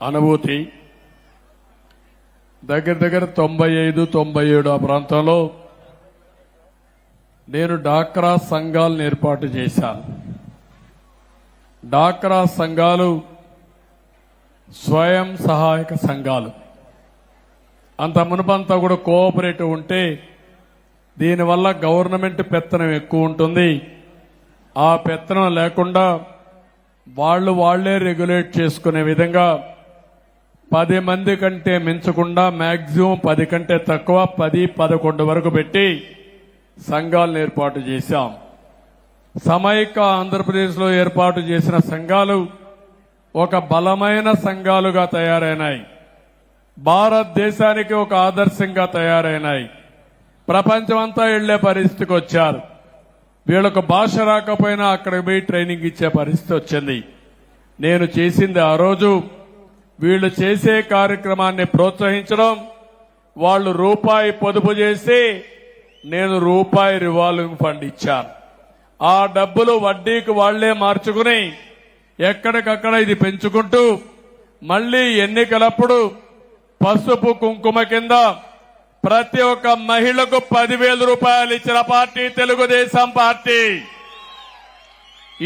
అనుభూతి. దగ్గర దగ్గర 95-97 ఆ ప్రాంతంలో నేను డాక్రా సంఘాలను ఏర్పాటు చేశాను. డాక్రా సంఘాలు స్వయం సహాయక సంఘాలు. అంత మునుపంతా కూడా కోఆపరేటివ్ ఉంటే దీనివల్ల గవర్నమెంట్ పెత్తనం ఎక్కువ ఉంటుంది. ఆ పెత్తనం లేకుండా వాళ్లే రెగ్యులేట్ చేసుకునే విధంగా 10 మంది కంటే మించకుండా మాక్సిమం 10 కంటే తక్కువ 10-11 వరకు పెట్టి సంఘాలను ఏర్పాటు చేశాం. సమైక్య ఆంధ్రప్రదేశ్లో ఏర్పాటు చేసిన సంఘాలు ఒక బలమైన సంఘాలుగా తయారైనాయి. భారతదేశానికి ఒక ఆదర్శంగా తయారైనాయి. ప్రపంచమంతా వెళ్లే పరిస్థితికి వచ్చారు. వీళ్ళకు భాష రాకపోయినా అక్కడికి పోయి ట్రైనింగ్ ఇచ్చే పరిస్థితి వచ్చింది. నేను చేసింది ఆ రోజు వీళ్లు చేసే కార్యక్రమాన్ని ప్రోత్సహించడం. వాళ్ళు రూపాయి పొదుపు చేసి నేను రూపాయి రివాల్వింగ్ ఫండ్ ఇచ్చాను. ఆ డబ్బులు వడ్డీకి వాళ్లే మార్చుకుని ఎక్కడికక్కడ ఇది పెంచుకుంటూ మళ్లీ ఎన్నికలప్పుడు పసుపు కుంకుమ కింద ప్రతి ఒక్క మహిళకు 10,000 రూపాయలు ఇచ్చిన పార్టీ తెలుగుదేశం పార్టీ.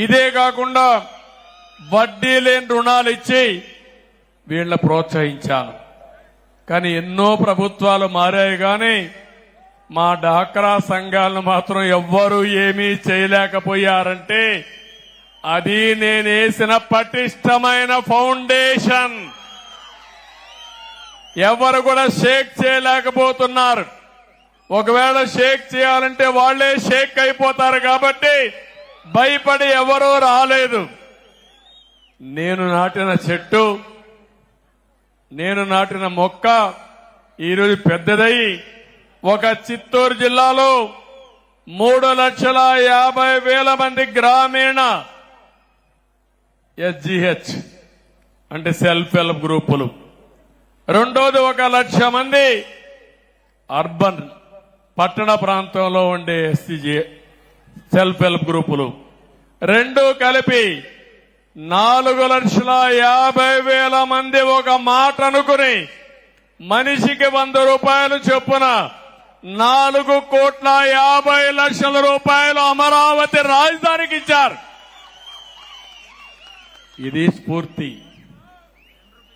ఇదే కాకుండా వడ్డీ లేని రుణాలు ఇచ్చి వీళ్ళని ప్రోత్సహించాను. కానీ ఎన్నో ప్రభుత్వాలు మారాయి కానీ మా డాక్రా సంఘాలను మాత్రం ఎవ్వరూ ఏమీ చేయలేకపోయారంటే అది నేనేసిన పటిష్టమైన ఫౌండేషన్. ఎవరు కూడా షేక్ చేయలేకపోతున్నారు. ఒకవేళ షేక్ చేయాలంటే వాళ్లే షేక్ అయిపోతారు కాబట్టి భయపడి ఎవరూ రాలేదు. నేను నాటిన చెట్టు, నేను నాటిన మొక్క ఈరోజు పెద్దదై ఒక చిత్తూరు జిల్లాలో 3,50,000 మంది గ్రామీణ SGH అంటే సెల్ఫ్ హెల్ప్ గ్రూపులు, రెండోది 1,00,000 మంది అర్బన్ పట్టణ ప్రాంతంలో ఉండే SCG సెల్ఫ్ హెల్ప్ గ్రూపులు, రెండు కలిపి 4,50,000 మంది ఒక మాట అనుకుని మనిషికి 100 రూపాయలు చొప్పున 4,50,00,000 రూపాయలు అమరావతి రాజధానికి ఇచ్చారు. ఇది స్ఫూర్తి.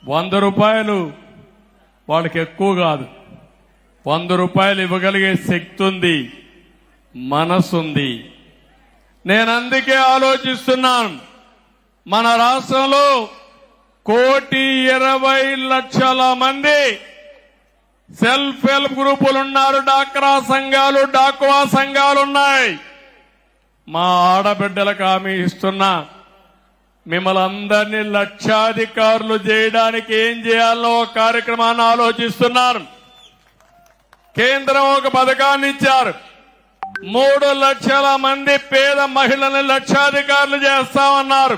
100 రూపాయలు వాళ్ళకి ఎక్కువ కాదు. 100 రూపాయలు ఇవ్వగలిగే శక్తి ఉంది, మనసుంది. నేను అందుకే ఆలోచిస్తున్నాను, మన రాష్ట్రంలో 1,20,00,000 మంది సెల్ఫ్ హెల్ప్ గ్రూపులున్నారు. డాక్రా సంఘాలు, డాక్వా సంఘాలున్నాయి. మా ఆడబిడ్డలకు హామీ ఇస్తున్నా, మిమ్మల్ని అందరినీ లక్షాధికారులు చేయడానికి ఏం చేయాలో ఒక కార్యక్రమాన్ని ఆలోచిస్తున్నారు. కేంద్రం ఒక పథకాన్ని ఇచ్చారు. 3 లక్షల మంది పేద మహిళలను లక్షాధికారులు చేస్తామన్నారు.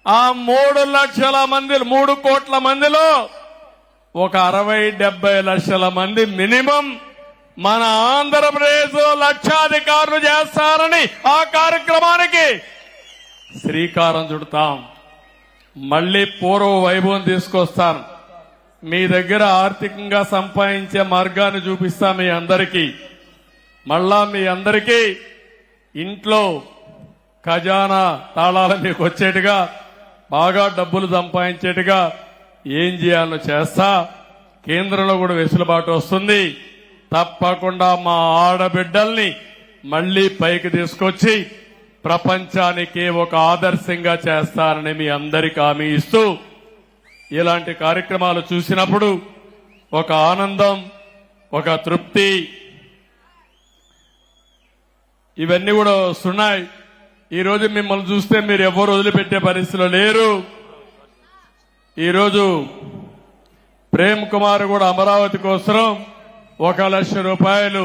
ఆ 3 లక్షల మంది 3 కోట్ల మందిలో ఒక 60-70 లక్షల మంది మినిమం మన ఆంధ్రప్రదేశ్ లక్షాధికారులు చేస్తారని ఆ కార్యక్రమానికి శ్రీకారం చుడతాం. మళ్లీ పూర్వ వైభవం తీసుకొస్తాను. మీ దగ్గర ఆర్థికంగా సంపాదించే మార్గాన్ని చూపిస్తా. మీ అందరికీ మళ్ళా మీ అందరికీ ఇంట్లో ఖజానా తాళాలు మీకు వచ్చేట్టుగా, బాగా డబ్బులు సంపాదించేట్టుగా ఏం చేయాలో చేస్తా. కేంద్రంలో కూడా వెసులుబాటు వస్తుంది. తప్పకుండా మా ఆడబిడ్డల్ని మళ్లీ పైకి తీసుకొచ్చి ప్రపంచానికి ఒక ఆదర్శంగా చేస్తారని మీ అందరికీ హామీ ఇస్తూ, ఇలాంటి కార్యక్రమాలు చూసినప్పుడు ఒక ఆనందం, ఒక తృప్తి, ఇవన్నీ కూడా వస్తున్నాయి. ఈరోజు మిమ్మల్ని చూస్తే మీరు ఎవరు వదిలిపెట్టే పరిస్థితిలో లేరు. ఈరోజు ప్రేమ్ కుమార్ కూడా అమరావతి కోసం 1,00,000 రూపాయలు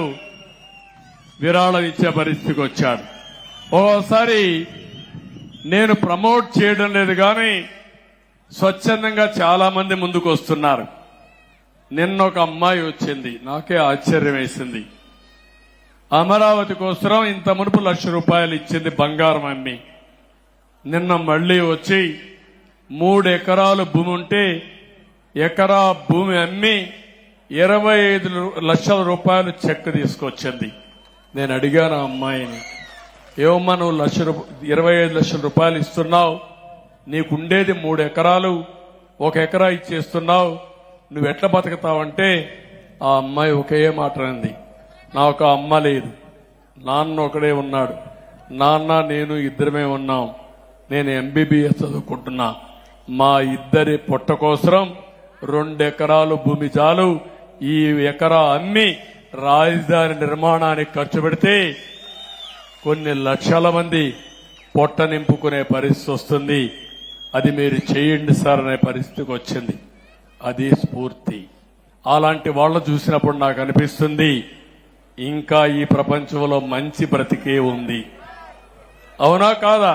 విరాళం ఇచ్చే పరిస్థితికి వచ్చాడు. ఓసారి నేను ప్రమోట్ చేయడం లేదు కానీ స్వచ్ఛందంగా చాలా మంది ముందుకు వస్తున్నారు. నిన్న ఒక అమ్మాయి వచ్చింది, నాకే ఆశ్చర్యం వేసింది. అమరావతి కోసం ఇంత మునుపు 1,00,000 రూపాయలు ఇచ్చింది బంగారం అమ్మి. నిన్న మళ్లీ వచ్చి 3 ఎకరాలు భూమి ఉంటే ఎకరా భూమి అమ్మి 25 లక్షల రూపాయలు చెక్ తీసుకొచ్చింది. నేను అడిగాను ఆ అమ్మాయిని, ఏమమ్మా నువ్వు 25 లక్షల రూపాయలు ఇస్తున్నావు, నీకుండేది 3 ఎకరాలు, 1 ఎకరా ఇచ్చేస్తున్నావు, నువ్వు ఎట్లా బతుకుతావంటే ఆ అమ్మాయి ఒకే మాట అంది, నాకు అమ్మ లేదు, నాన్న ఒకడే ఉన్నాడు, నాన్న నేను ఇద్దరమే ఉన్నాం, నేను ఎంబీబీఎస్ చదువుకుంటున్నా, మా ఇద్దరి పొట్ట కోసం 2 ఎకరాలు భూమి చాలు, ఈ ఎకరా అమ్మి రాజధాని నిర్మాణానికి ఖర్చు పెడితే కొన్ని లక్షల మంది పొట్ట నింపుకునే పరిస్థితి వస్తుంది, అది మీరు చేయండి సార్ అనే పరిస్థితికి వచ్చింది. అది స్ఫూర్తి. అలాంటి వాళ్ళు చూసినప్పుడు నాకు అనిపిస్తుంది ఇంకా ఈ ప్రపంచంలో మంచి బ్రతికే ఉంది. అవునా కాదా?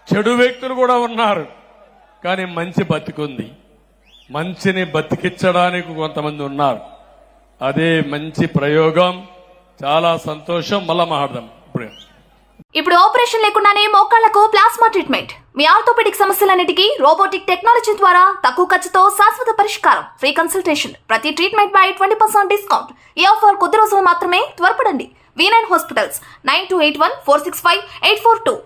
చెడు వ్యక్తులు కూడా ఉన్నారు, కానీ మంచి బతికుంది. మంచిని బతికించడానికి కొంతమంది ఉన్నారు. అదే మంచి ప్రయోగం. చాలా సంతోషం. మళ్ళా మాట్లాడదాం. ఇప్పుడు ఆపరేషన్ లేకుండానే మోకాళ్లకు ప్లాస్మా ట్రీట్మెంట్. మీ ఆర్థోపెడిక్ సమస్యలన్నిటికీ రోబోటిక్ టెక్నాలజీ ద్వారా తక్కువ ఖర్చుతో శాశ్వత పరిష్కారం. Free consultation. ప్రతి ట్రీట్మెంట్ పై 20% డిస్కౌంట్. ఈ ఆఫర్ కొద్ది రోజులు మాత్రమే. త్వరపడండి. V9 hospitals 9281465842.